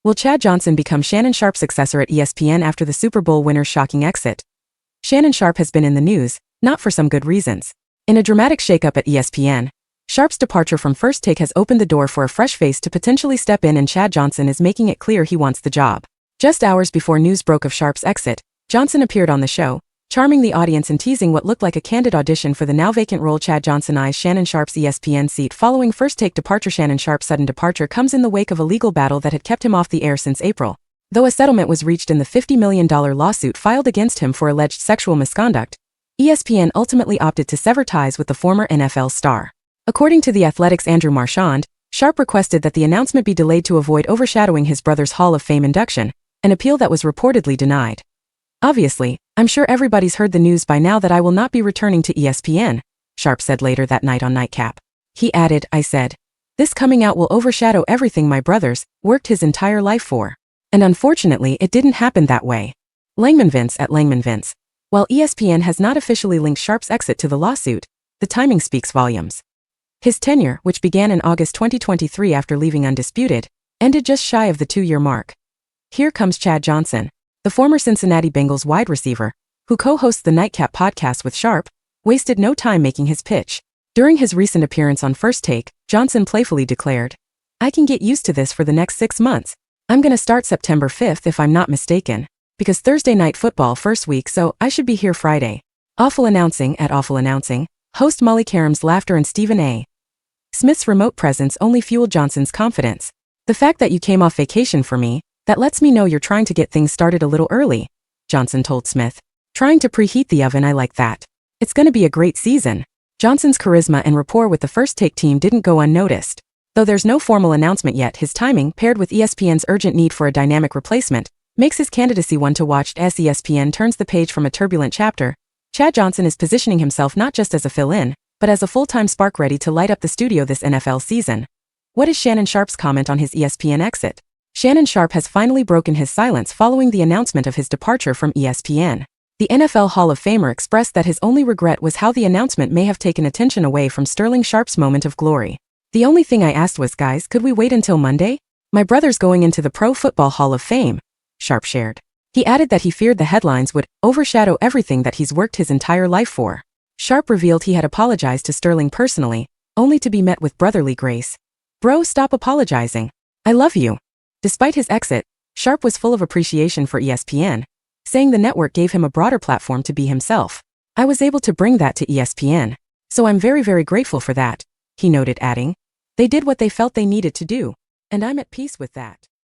Will Chad Johnson become Shannon Sharpe's successor at ESPN after the Super Bowl winner's shocking exit? Shannon Sharpe has been in the news, not for some good reasons. In a dramatic shakeup at ESPN, Sharpe's departure from First Take has opened the door for a fresh face to potentially step in, and Chad Johnson is making it clear he wants the job. Just hours before news broke of Sharpe's exit, Johnson appeared on the show, charming the audience and teasing what looked like a candid audition for the now vacant role. Chad Johnson eyes Shannon Sharpe's ESPN seat following First Take departure. Shannon Sharpe's sudden departure comes in the wake of a legal battle that had kept him off the air since April. Though a settlement was reached in the $50 million lawsuit filed against him for alleged sexual misconduct, ESPN ultimately opted to sever ties with the former NFL star. According to The Athletic's Andrew Marchand, Sharpe requested that the announcement be delayed to avoid overshadowing his brother's Hall of Fame induction, an appeal that was reportedly denied. Obviously, I'm sure everybody's heard the news by now that I will not be returning to ESPN, Sharpe said later that night on Nightcap. He added, "I said, this coming out will overshadow everything my brother's worked his entire life for. And unfortunately, it didn't happen that way." Langman Vince at Langman Vince. While ESPN has not officially linked Sharpe's exit to the lawsuit, the timing speaks volumes. His tenure, which began in August 2023 after leaving Undisputed, ended just shy of the 2-year mark. Here comes Chad Johnson, the former Cincinnati Bengals wide receiver, who co-hosts the Nightcap podcast with Sharpe, wasted no time making his pitch. During his recent appearance on First Take, Johnson playfully declared, "I can get used to this for the next 6 months. I'm gonna start September 5th if I'm not mistaken, because Thursday night football first week, so I should be here Friday." Awful announcing at Awful Announcing, host Molly Karam's laughter and Stephen A. Smith's remote presence only fueled Johnson's confidence. "The fact that you came off vacation for me, that lets me know you're trying to get things started a little early," Johnson told Smith. "Trying to preheat the oven, I like that. It's gonna be a great season." Johnson's charisma and rapport with the First Take team didn't go unnoticed. Though there's no formal announcement yet, his timing, paired with ESPN's urgent need for a dynamic replacement, makes his candidacy one to watch. As ESPN turns the page from a turbulent chapter, Chad Johnson is positioning himself not just as a fill-in, but as a full-time spark ready to light up the studio this NFL season. What is Shannon Sharpe's comment on his ESPN exit? Shannon Sharpe has finally broken his silence following the announcement of his departure from ESPN. The NFL Hall of Famer expressed that his only regret was how the announcement may have taken attention away from Sterling Sharpe's moment of glory. "The only thing I asked was, guys, could we wait until Monday? My brother's going into the Pro Football Hall of Fame," Sharpe shared. He added that he feared the headlines would overshadow everything that he's worked his entire life for. Sharpe revealed he had apologized to Sterling personally, only to be met with brotherly grace. "Bro, stop apologizing. I love you." Despite his exit, Sharpe was full of appreciation for ESPN, saying the network gave him a broader platform to be himself. "I was able to bring that to ESPN, so I'm very, very grateful for that," he noted, adding, "They did what they felt they needed to do, and I'm at peace with that."